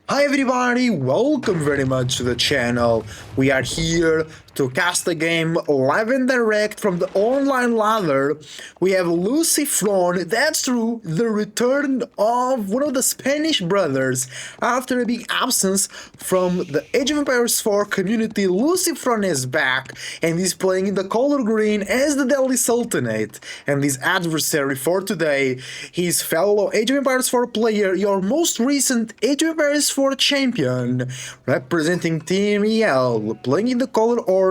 Hi everybody, welcome very much to the channel. We are here to cast the game live and direct from the online ladder. We have Lucifron, that's true, the return of one of the Spanish brothers. After a big absence from the Age of Empires 4 community, Lucifron is back and he's playing in the color green as the Delhi Sultanate. And his adversary for today, his fellow Age of Empires 4 player, your most recent Age of Empires 4 champion, representing Team EL, playing in the color orange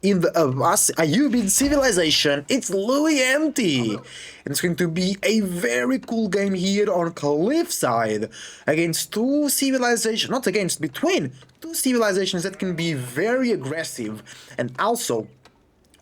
in the Ayyubid civilization. It's Louis Empty, and it's going to be a very cool game here on Cliffside against two civilizations, not against, between two civilizations that can be very aggressive. And also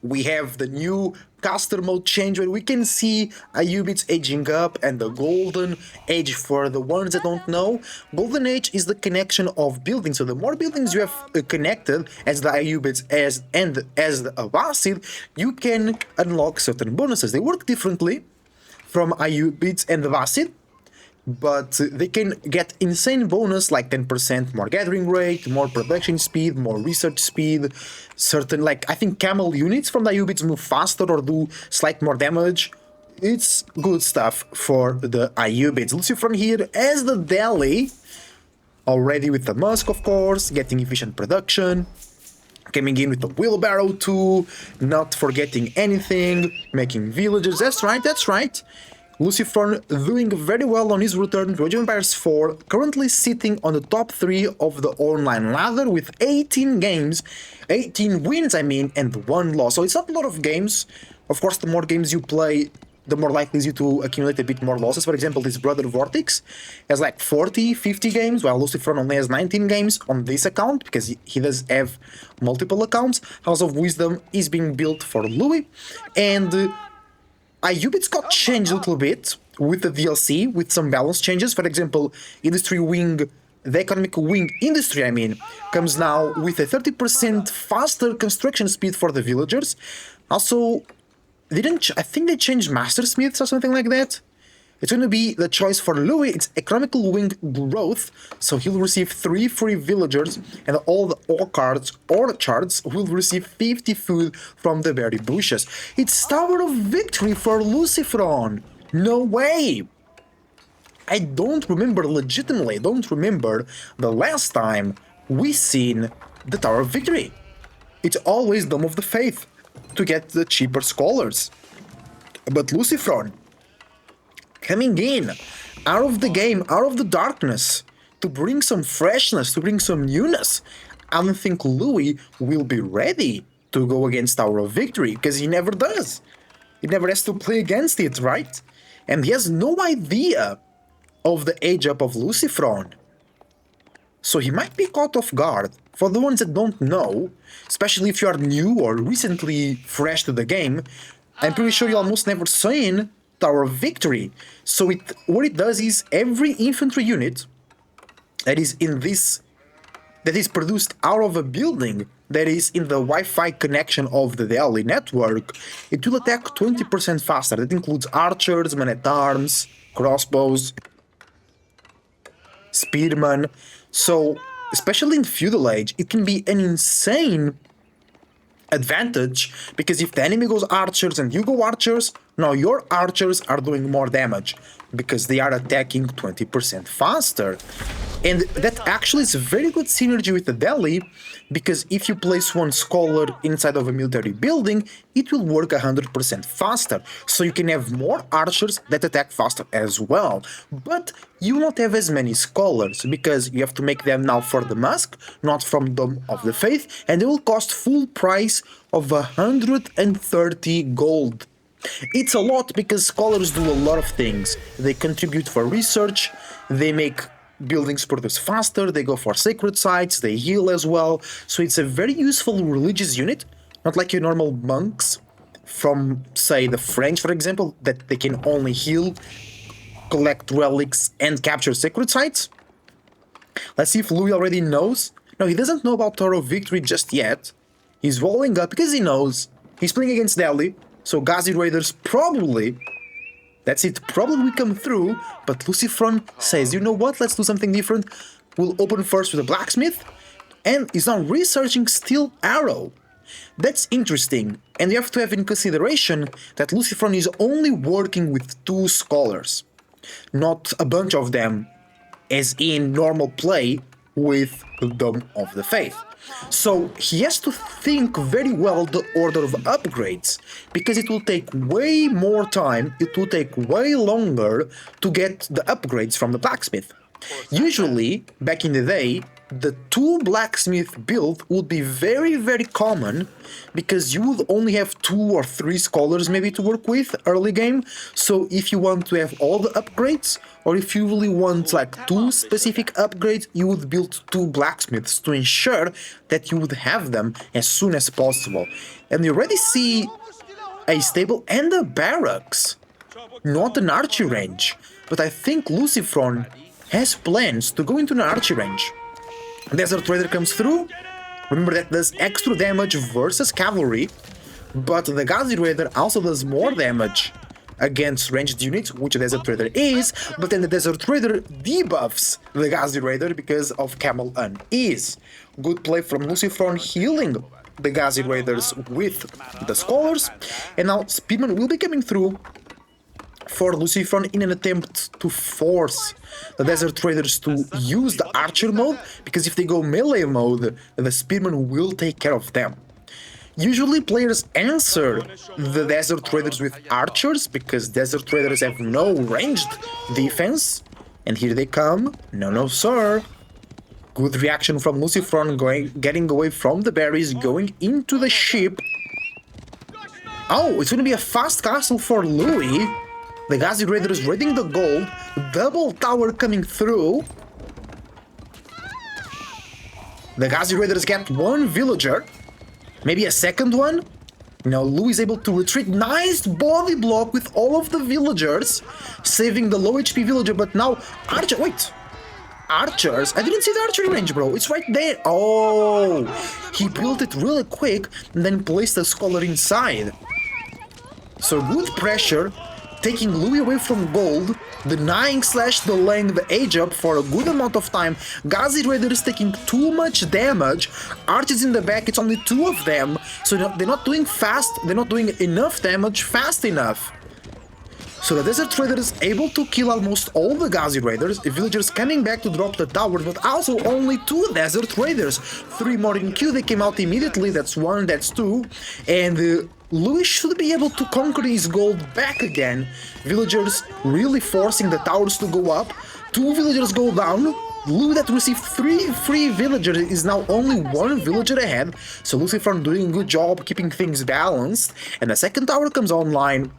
we have the new caster mode change where we can see Ayyubids aging up and the golden age. For the ones that don't know, golden age is the connection of buildings. So the more buildings you have connected as the Ayyubids as the Abbasid, you can unlock certain bonuses. They work differently from Ayyubids and the Abbasid, but they can get insane bonus like 10% more gathering rate, more production speed, more research speed, certain, like, I think camel units from the Ayyubids move faster or do slight more damage. It's good stuff for the Ayyubids. Lucifron here as the Delhi, already with the Musk, of course, getting efficient production, coming in with the wheelbarrow too, not forgetting anything, making villagers. That's right. Lucifron doing very well on his return to Age of Empires 4, currently sitting on the top 3 of the online ladder with 18 games, 18 wins and 1 loss. So it's not a lot of games. Of course, the more games you play, the more likely is you to accumulate a bit more losses. For example, this brother Vortex has like 40, 50 games, while Lucifron only has 19 games on this account, because he does have multiple accounts. House of Wisdom is being built for Louis, and Ayyubids got changed a little bit with the DLC, with some balance changes. For example, Industry Wing, the Economic Wing Industry, comes now with a 30% faster construction speed for the villagers. Also, I think they changed Master Smiths or something like that. It's going to be the choice for Louis. It's Economical Wing Growth, so he'll receive 3 free villagers, and all the orchards will receive 50 food from the berry bushes. It's Tower of Victory for Lucifron. No way! I don't remember, legitimately, I don't remember the last time we seen the Tower of Victory. It's always Dome of the Faith to get the cheaper scholars. But Lucifron, coming in, out of the game, out of the darkness, to bring some freshness, to bring some newness. I don't think Louis will be ready to go against Tower of Victory, because he never does. He never has to play against it, right? And he has no idea of the age up of Lucifron. So he might be caught off guard. For the ones that don't know, especially if you are new or recently fresh to the game, I'm pretty sure you almost never seen Tower of Victory. So what it does is every infantry unit that is produced out of a building that is in the Wi-Fi connection of the Delhi network, it will attack 20% faster. That includes archers, men-at-arms, crossbows, spearmen. So, especially in Feudal Age, it can be an insane advantage, because if the enemy goes archers and you go archers, now your archers are doing more damage because they are attacking 20% faster. And that actually is a very good synergy with the Delhi, because if you place one scholar inside of a military building, it will work 100% faster. So you can have more archers that attack faster as well. But you won't have as many scholars, because you have to make them now for the Musk, not from Dome of the Faith, and they will cost full price of 130 gold. It's a lot, because scholars do a lot of things. They contribute for research, they make buildings produce faster, they go for sacred sites, they heal as well. So it's a very useful religious unit, not like your normal monks from, say, the French, for example, that they can only heal, collect relics, and capture sacred sites. Let's see if Louis already knows. No, he doesn't know about Tower of Victory just yet. He's rolling up because he knows he's playing against Delhi, so Ghazi Raiders probably, that's it, probably will come through, but Lucifron says, you know what, let's do something different. will open first with a blacksmith and is now researching steel arrow. That's interesting, and you have to have in consideration that Lucifron is only working with 2 scholars, not a bunch of them, as in normal play with the Dome of the Faith. So he has to think very well the order of upgrades, because it will take way more time, it will take way longer to get the upgrades from the blacksmith. Usually, back in the day, the 2 blacksmith build would be very common, because you would only have 2 or 3 scholars maybe to work with early game. So if you want to have all the upgrades, or if you really want like 2 specific upgrades, you would build 2 blacksmiths to ensure that you would have them as soon as possible. And you already see a stable and a barracks, not an archery range, but I think Lucifron has plans to go into an archery range. Desert Raider comes through. Remember that does extra damage versus cavalry, but the Gazi Raider also does more damage against ranged units, which the Desert Raider is, but then the Desert Raider debuffs the Gazi Raider because of Camel Unease. Good play from Lucifron healing the Gazi Raiders with the Scholars, and now Speedman will be coming through for Lucifron in an attempt to force the Desert Raiders to use the Archer mode, because if they go melee mode, the Spearman will take care of them. Usually players answer the Desert Raiders with Archers, because Desert Raiders have no ranged defense, and here they come. No sir. Good reaction from Lucifron, getting away from the berries, going into the ship. Oh, it's gonna be a fast castle for Louis. The Gazi Raiders raiding the gold, double tower coming through. The Gazi Raiders get 1 villager, maybe a second one. Now Louis is able to retreat, nice body block with all of the villagers, saving the low HP villager, but now Archer, wait, Archers? I didn't see the archery range, bro, it's right there. Oh, he built it really quick and then placed a scholar inside. So good pressure, taking Louis away from gold, denying/delaying the age up for a good amount of time. Gazi Raider is taking too much damage. Archers in the back, it's only 2 of them, so they're not doing fast, they're not doing enough damage fast enough. So the Desert Raider is able to kill almost all the Gazi Raiders, the villagers coming back to drop the tower, but also only 2 Desert Raiders. 3 more in queue, they came out immediately, that's 1, that's 2, and Louis should be able to conquer his gold back again. Villagers really forcing the towers to go up. 2 villagers go down. Louis that received 3 free villagers is now only 1 villager ahead. So Lucifron doing a good job keeping things balanced. And the second tower comes online.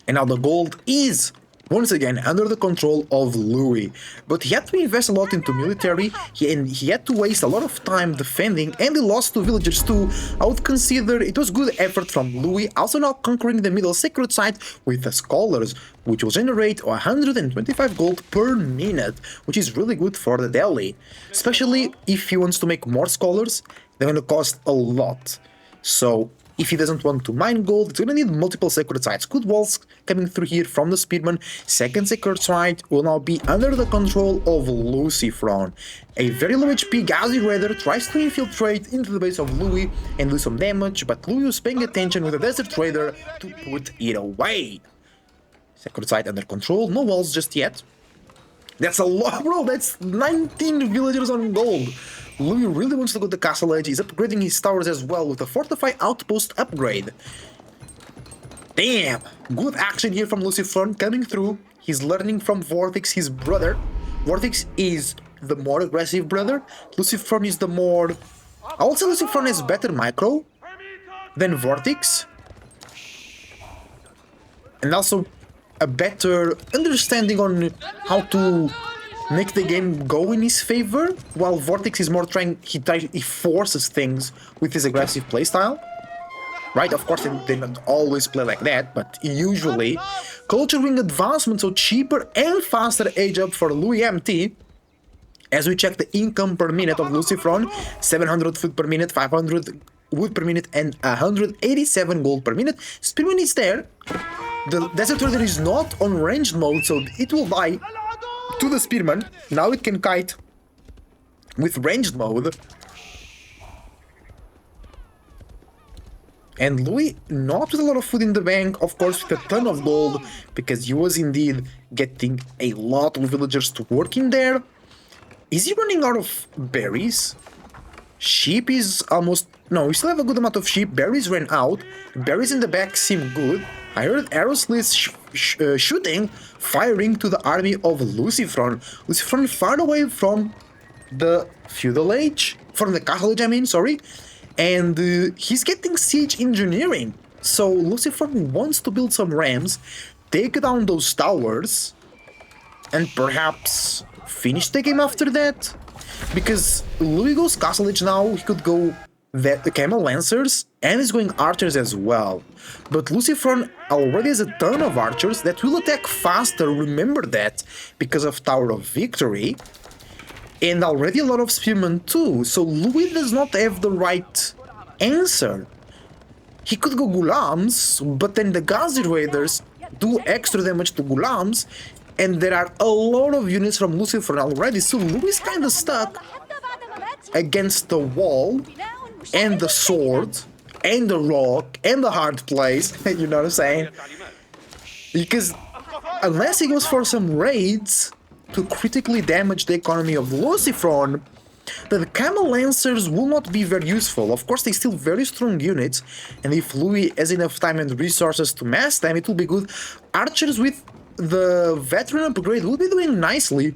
And now the gold is once again under the control of Louis. But he had to invest a lot into military, and he had to waste a lot of time defending, and he lost 2 villagers too. I would consider it was good effort from Louis, also now conquering the middle sacred site with the scholars, which will generate 125 gold per minute, which is really good for the Delhi. Especially if he wants to make more scholars, they're gonna cost a lot. So if he doesn't want to mine gold, it's gonna need multiple sacred sites. Good walls coming through here from the Spearman. Second sacred site will now be under the control of Lucifron. A very low HP Gazi Raider tries to infiltrate into the base of Louis and do some damage, but Louis was paying attention with the Desert Raider to put it away. Sacred site under control, no walls just yet. That's a lot, bro, that's 19 villagers on gold. Louis really wants to go to Castle Edge, he's upgrading his towers as well with a Fortify Outpost upgrade. Damn! Good action here from Lucifron coming through. He's learning from Vortex, his brother. Vortex is the more aggressive brother. Lucifron is the more... I would say Lucifron has better micro than Vortex. And also a better understanding on how to make the game go in his favor, while Vortex is more he forces things with his aggressive playstyle. Right, of course they don't always play like that, but usually. Culture Wing advancement, so cheaper and faster age up for Louis MT. As we check the income per minute of Lucifron, 700 food per minute, 500 wood per minute, and 187 gold per minute. Spearman is there. The Desert Raider is not on ranged mode, so it will die to the Spearman. Now it can kite with ranged mode. And Louis, not with a lot of food in the bank, of course with a ton of gold, because he was indeed getting a lot of villagers to work in there. Is he running out of berries? Sheep is almost... No, we still have a good amount of sheep. Berries ran out. Berries in the back seem good. I heard Aerosliths shooting, firing to the army of Lucifron. Lucifron far away from the feudal age. From the castle age, I mean, sorry. And he's getting siege engineering. So Lucifron wants to build some rams, take down those towers, and perhaps finish the game after that. Because Louis goes castle age now, he could go the camel lancers, and he's going archers as well. But Lucifron already has a ton of archers that will attack faster, remember that, because of Tower of Victory. And already a lot of spearmen too, so Louis does not have the right answer. He could go Gulams, but then the Ghazi Raiders do extra damage to Gulams, and there are a lot of units from Lucifron already, so Louis is kinda stuck against the wall, and the sword, and the rock, and the hard place, you know what I'm saying? Because unless he goes for some raids to critically damage the economy of Lucifron, the Camel Lancers will not be very useful. Of course, they're still very strong units, and if Louis has enough time and resources to mass them, it will be good. Archers with the veteran upgrade will be doing nicely,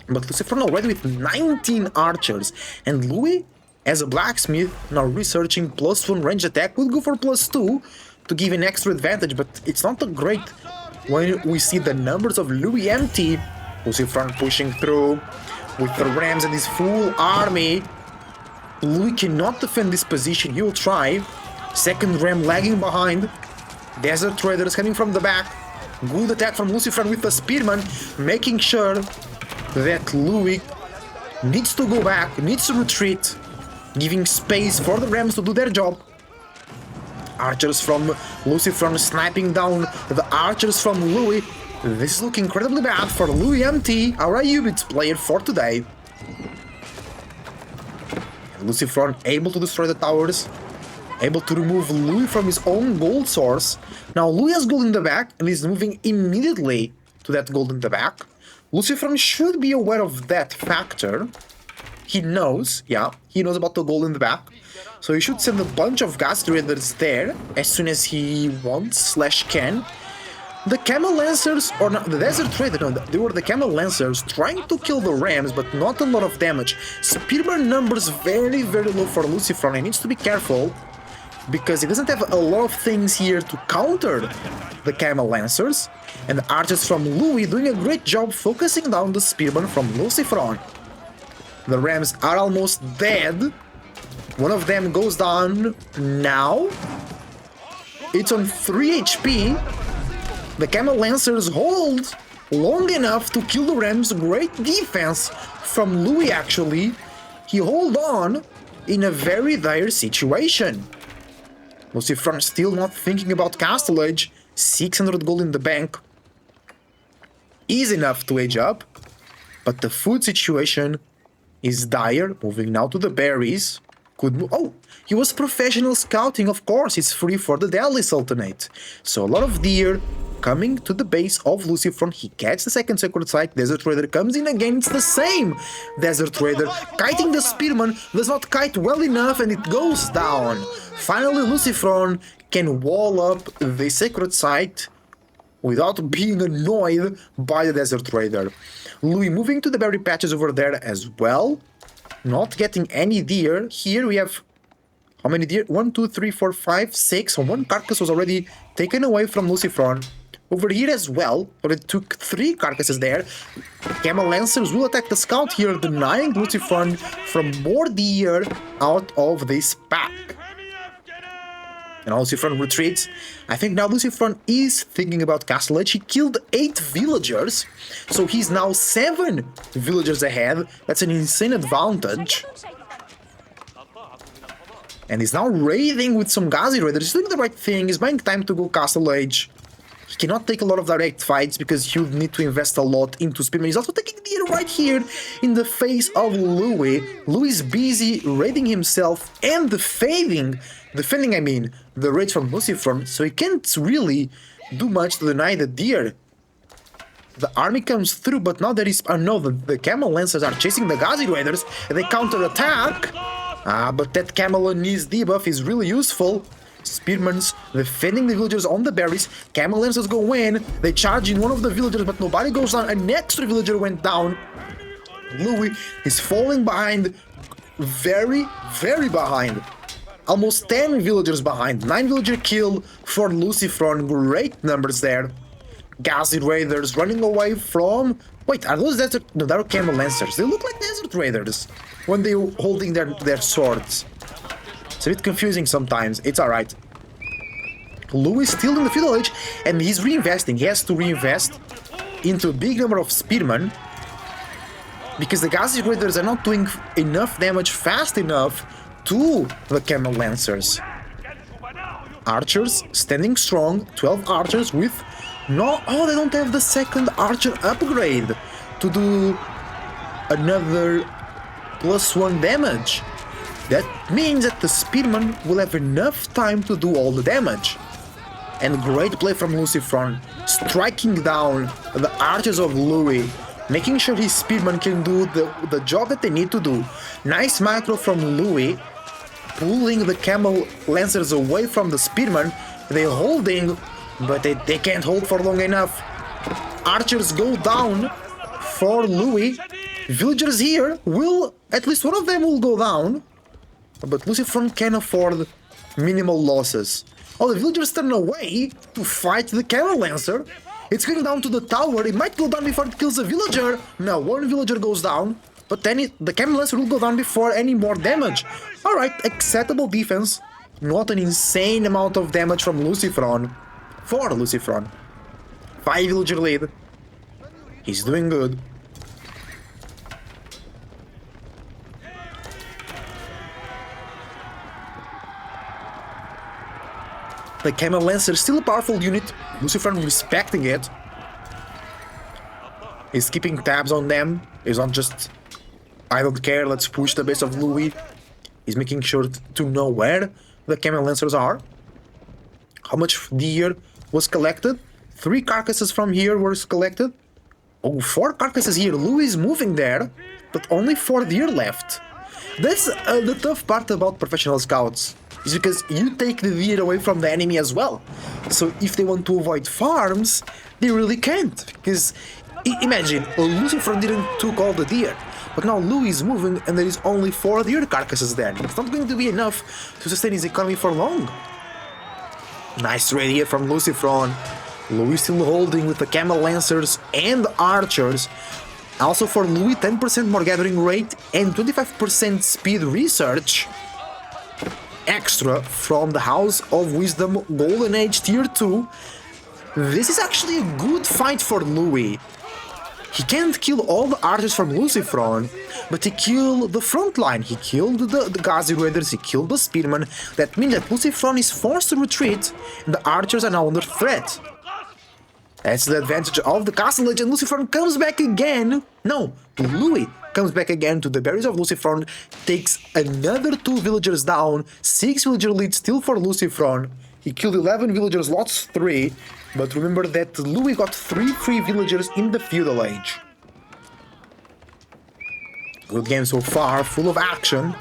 but Lucifron already with 19 archers, and Louis, as a blacksmith, now researching +1 range attack, will go for +2 to give an extra advantage, but it's not a great when we see the numbers of Louis empty. Lucifron pushing through with the rams and his full army. Louis cannot defend this position, he will try. Second ram lagging behind. Desert Raiders coming from the back. Good attack from Lucifron with the spearman, making sure that Louis needs to go back, needs to retreat, giving space for the rams to do their job. Archers from Lucifron sniping down the archers from Louis. This is looking incredibly bad for Louis MT, our Ubits player for today. Lucifron able to destroy the towers, able to remove Louis from his own gold source. Now Louis has gold in the back and is moving immediately to that gold in the back. Lucifron should be aware of that factor. He knows, yeah, he knows about the gold in the back. So he should send a bunch of Ghazi Raiders there as soon as he wants/can. The Camel Lancers, or not, the Desert Raider, no, they were the Camel Lancers trying to kill the rams, but not a lot of damage. Spearman numbers very, very low for Lucifron. He needs to be careful, because he doesn't have a lot of things here to counter the Camel Lancers. And the archers from Louis doing a great job focusing down the Spearman from Lucifron. The rams are almost dead. One of them goes down now. It's on 3 HP. The Camel Lancers hold long enough to kill the rams. Great defense from Louis, actually. He hold on in a very dire situation. Lucifron still not thinking about Castle Age. 600 gold in the bank is enough to age up, but the food situation is dire. Moving now to the berries. Could move. Oh, he was professional scouting, of course. It's free for the Delhi Sultanate. So a lot of deer coming to the base of Lucifron. He gets the second sacred site. Desert Raider comes in again. It's the same Desert Raider. Kiting the Spearman does not kite well enough and it goes down. Finally, Lucifron can wall up the sacred site without being annoyed by the Desert Raider. Louis moving to the berry patches over there as well. Not getting any deer. Here we have... how many deer? 1, 2, 3, 4, 5, 6. So one carcass was already taken away from Lucifron. Over here as well, but it took 3 carcasses there. Camel Lancers will attack the scout here, denying Lucifron from more deer out of this pack. And Lucifron retreats. I think now Lucifron is thinking about Castle Age. He killed 8 villagers, so he's now 7 villagers ahead. That's an insane advantage. And he's now raiding with some Ghazi Raiders. He's doing the right thing. He's buying time to go Castle Age. He cannot take a lot of direct fights because he would need to invest a lot into Spearman. He's also taking the hit right here in the face of Louis. Louis is busy raiding himself and defending the raid from Lucifron, so he can't really do much to deny the deer. The army comes through, but now there is... no, the Camel Lancers are chasing the Ghazi Raiders, and they counter-attack. But that Camel on his debuff is really useful. Spearmans defending the villagers on the berries. Camel Lancers go in, they charge in one of the villagers, but nobody goes down. An extra villager went down. Louis is falling behind, very, very behind. Almost 10 villagers behind. 9 villager kill for Lucifron. Great numbers there. Ghazi Raiders running away from... Wait, are those desert... No, they're Camel Lancers. They look like Desert Raiders when they're holding their swords. It's a bit confusing sometimes. It's alright. Louis is still in the feudal age and he's reinvesting. He has to reinvest into a big number of spearmen because the Ghazi Raiders are not doing enough damage fast enough to the Camel Lancers. Archers standing strong. 12 archers with... No, oh, they don't have the second archer upgrade to do another +1 damage. That means that the spearman will have enough time to do all the damage. And great play from Lucifron, striking down the archers of Louis, making sure his spearmen can do the job that they need to do. Nice macro from Louis, pulling the Camel Lancers away from the spearmen. They're holding, but they can't hold for long enough. Archers go down for Louis. Villagers here will, at least one of them will go down. But Lucifron can afford minimal losses. Oh, the villagers turn away to fight the Camel Lancer. It's going down to the tower. It might go down before it kills a villager. No, one villager goes down. But then the Camel Lancer will go down before any more damage. Alright, acceptable defense. Not an insane amount of damage from Lucifron. For Lucifron. 5 villager lead. He's doing good. The Camel Lancer is still a powerful unit. Lucifron respecting it. He's keeping tabs on them. He's not just, I don't care, let's push the base of Louis. He's making sure to know where the Camel Lancers are. How much deer was collected? 3 carcasses from here were collected. Oh, 4 carcasses here. Louis is moving there, but only 4 deer left. That's the tough part about professional scouts. Is because you take the deer away from the enemy as well. So if they want to avoid farms, they really can't. Because imagine, Lucifron didn't took all the deer, but now Louis is moving and there is only 4 deer carcasses there. It's not going to be enough to sustain his economy for long. Nice raid here from Lucifron. Louis still holding with the Camel Lancers and Archers. Also for Louis, 10% more gathering rate and 25% speed research. Extra from the House of Wisdom Golden Age Tier 2. This is actually a good fight for Louis. He can't kill all the archers from Lucifron, but he killed the front line. He killed the Ghazi Raiders, he killed the Spearmen. That means that Lucifron is forced to retreat, and the archers are now under threat. That's the advantage of the Castle Age, and Lucifron comes back again. No, Louis comes back again to the berries of Lucifron, takes another 2 villagers down, 6 villager lead still for Lucifron. He killed 11 villagers, lost 3, but remember that Louis got 3 free villagers in the feudal age. Good game so far, full of action.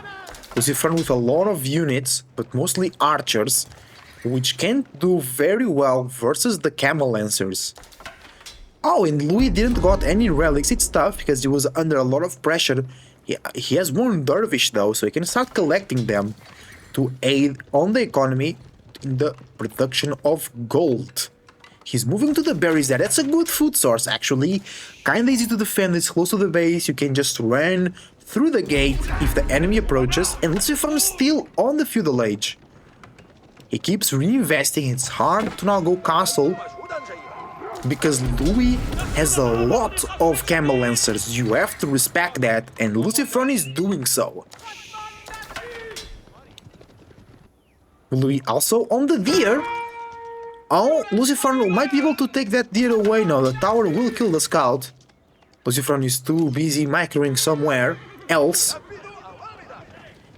Lucifron with a lot of units, but mostly archers, which can't do very well versus the Camel Lancers. Oh, and Louis didn't got any relics. It's tough because he was under a lot of pressure. He has one dervish though, so he can start collecting them to aid on the economy in the production of gold. He's moving to the berries there. That's a good food source actually. Kinda easy to defend, it's close to the base. You can just run through the gate if the enemy approaches. And Lucifron is still on the feudal age. He keeps reinvesting. It's hard to now go castle, because Louis has a lot of Camel Lancers. You have to respect that, and Lucifron is doing so. Louis also on the deer. Oh, Lucifron might be able to take that deer away now. The tower will kill the scout. Lucifron is too busy microing somewhere else.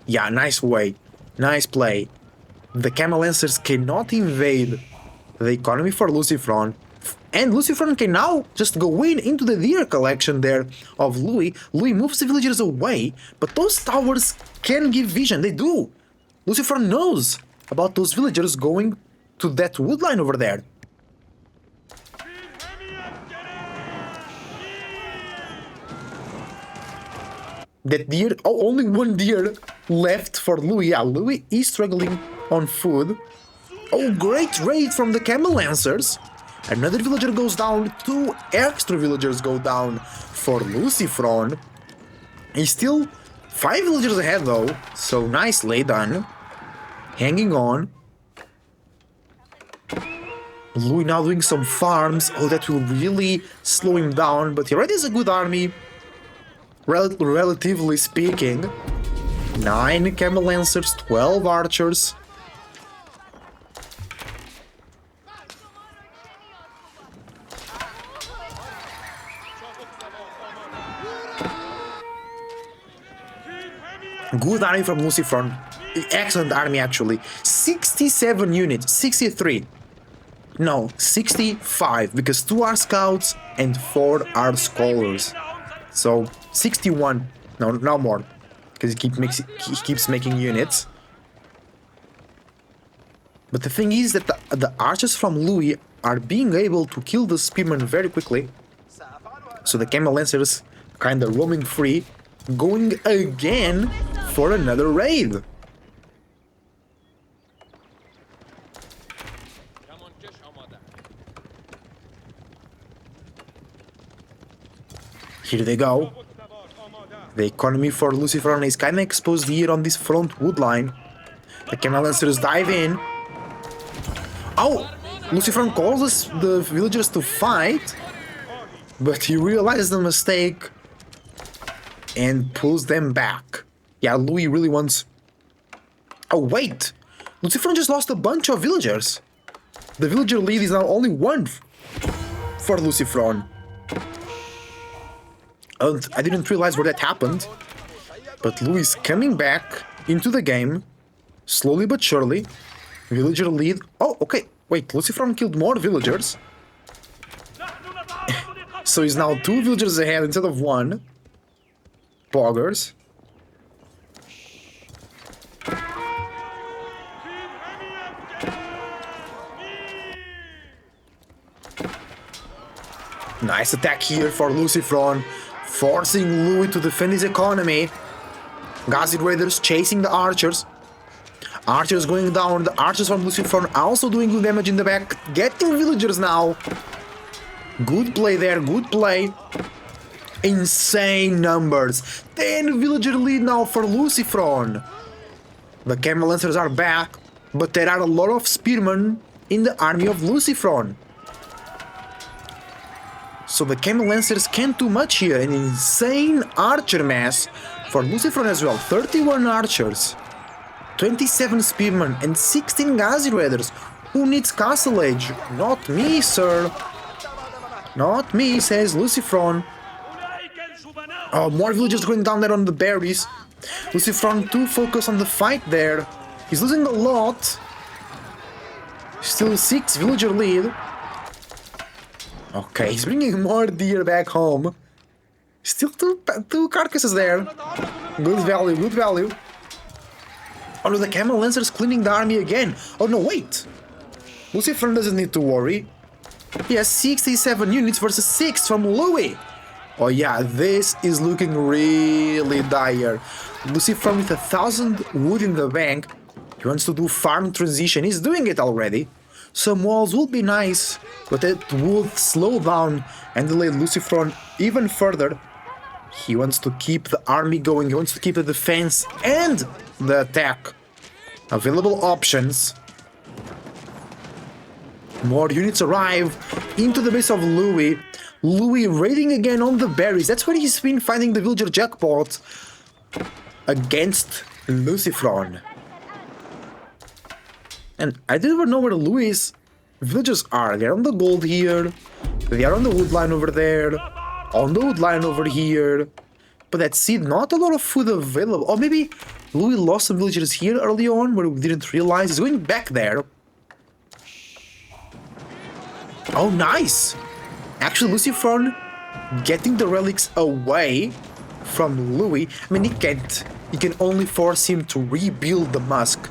Yeah, nice way. Nice play. The Camel Lancers cannot invade the economy for Lucifron. And Lucifron can now just go into the deer collection there of Louis. Louis moves the villagers away, but those towers can give vision. They do. Lucifron knows about those villagers going to that wood line over there. That deer, oh, only one deer left for Louis. Yeah, Louis is struggling on food. Oh, great raid from the Camel Lancers. Another villager goes down. 2 extra villagers go down for Lucifron. He's still 5 villagers ahead though, so nicely done. Hanging on. Louis now doing some farms. Oh, that will really slow him down, but he already has a good army. Relatively speaking. 9 Camel Lancers, 12 archers. Good army from Lucifron. Excellent army actually. 67 units, 63. No, 65, because 2 are scouts and 4 are scholars. So 61, no more, because he keeps making units. But the thing is that the archers from Louis are being able to kill the spearmen very quickly. So the Camel Lancers kinda roaming free, going again for another raid. Here they go. The economy for Lucifron is kinda exposed here on this front wood line. The Camel Lancers dive in. Oh! Lucifron calls the villagers to fight, but he realizes the mistake and pulls them back. Yeah, Louis really wants... Oh, wait! Lucifron just lost a bunch of villagers. The villager lead is now only 1 for Lucifron. And I didn't realize where that happened. But Louis is coming back into the game, slowly but surely. Villager lead... Oh, okay. Wait, Lucifron killed more villagers. So he's now 2 villagers ahead instead of 1. Poggers. Nice attack here for Lucifron, forcing Louis to defend his economy. Ghazi Raiders chasing the archers. Archers going down, the archers from Lucifron also doing good damage in the back, getting villagers now. Good play there, good play. Insane numbers. 10 villager lead now for Lucifron. The Camel Lancers are back, but there are a lot of spearmen in the army of Lucifron. So the Camel Lancers can't do much here. An insane archer mass for Lucifron as well. 31 archers, 27 spearmen and 16 Ghazi Raiders. Who needs Castle Age? Not me, sir. Not me, says Lucifron. Oh, more villagers going down there on the berries. Lucifron too focused on the fight there. He's losing a lot. Still 6 villager lead. Okay, he's bringing more deer back home. Still two carcasses there. Good value, good value. Oh no, the Camel Lancers cleaning the army again. Oh no, wait. Lucifron doesn't need to worry. He has 67 units versus 6 from Louis. Oh yeah, this is looking really dire. Lucifron with 1,000 wood in the bank. He wants to do farm transition. He's doing it already. Some walls would be nice, but it would slow down and delay Lucifron even further. He wants to keep the army going. He wants to keep the defense and the attack. Available options. More units arrive into the base of Louis. Louis raiding again on the berries. That's where he's been finding the villager jackpot against Lucifron. And I didn't even know where Louis is. villagers are. They're on the gold here. They are on the wood line over there. On the wood line over here. But that's it. Not a lot of food available. Or maybe Louis lost some villagers here early on where we didn't realize. He's going back there. Oh, nice. Actually, Lucifron getting the relics away from Louis. I mean, he can't. You can only force him to rebuild the mask.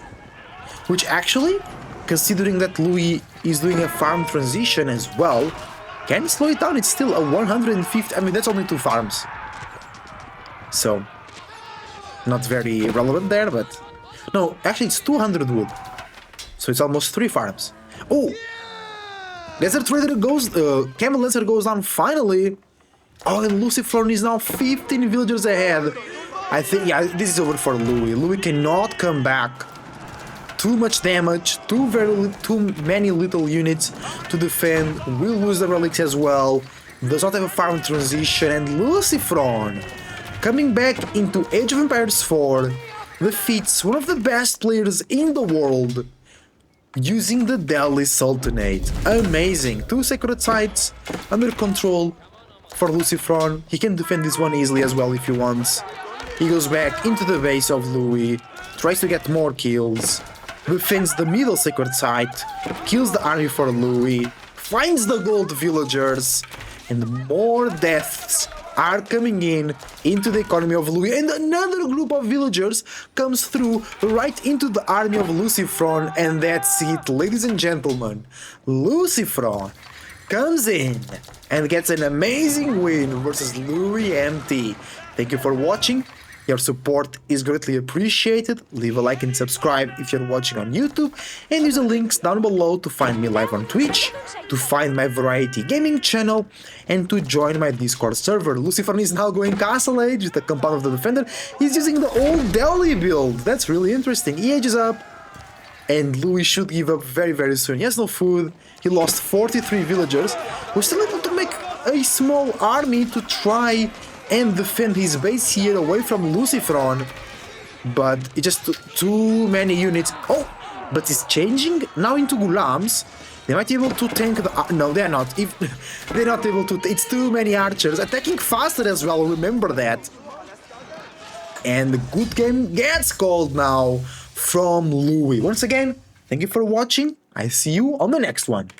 Which actually, considering that Louis is doing a farm transition as well, can slow it down. It's still a 150. I mean, that's only 2 farms. So, not very relevant there, but... No, actually it's 200 wood. So it's almost 3 farms. Oh! Desert Trader goes... Camel Lancer goes down finally. Oh, and Lucifron is now 15 villagers ahead. I think, yeah, this is over for Louis. Louis cannot come back. Too much damage, too many little units to defend. Will lose the relics as well. Does not have a farm transition. And Lucifron, coming back into Age of Empires 4, defeats one of the best players in the world using the Delhi Sultanate. Amazing. 2 sacred sites under control for Lucifron. He can defend this one easily as well if he wants. He goes back into the base of Louis, tries to get more kills, defends the middle sacred site, kills the army for Louis, finds the gold villagers, and more deaths are coming in into the economy of Louis, and another group of villagers comes through right into the army of Lucifron, and that's it, ladies and gentlemen. Lucifron comes in and gets an amazing win versus Louis MT. Thank you for watching. Your support is greatly appreciated. Leave a like and subscribe if you're watching on YouTube, and use the links down below to find me live on Twitch, to find my variety gaming channel, and to join my Discord server. Lucifron is now going Castle Age with the Compound of the Defender. He's using the old Delhi build. That's really interesting. He ages up, and Louis should give up very, very soon. He has no food. He lost 43 villagers. We're still able to make a small army to try and defend his base here away from Lucifron, but it's just too many units. Oh, but it's changing now into Gulams. They might be able to tank the... no, they're not. If they're not able to... It's too many archers. Attacking faster as well, remember that. And the good game gets called now from Louis. Once again, thank you for watching. I see you on the next one.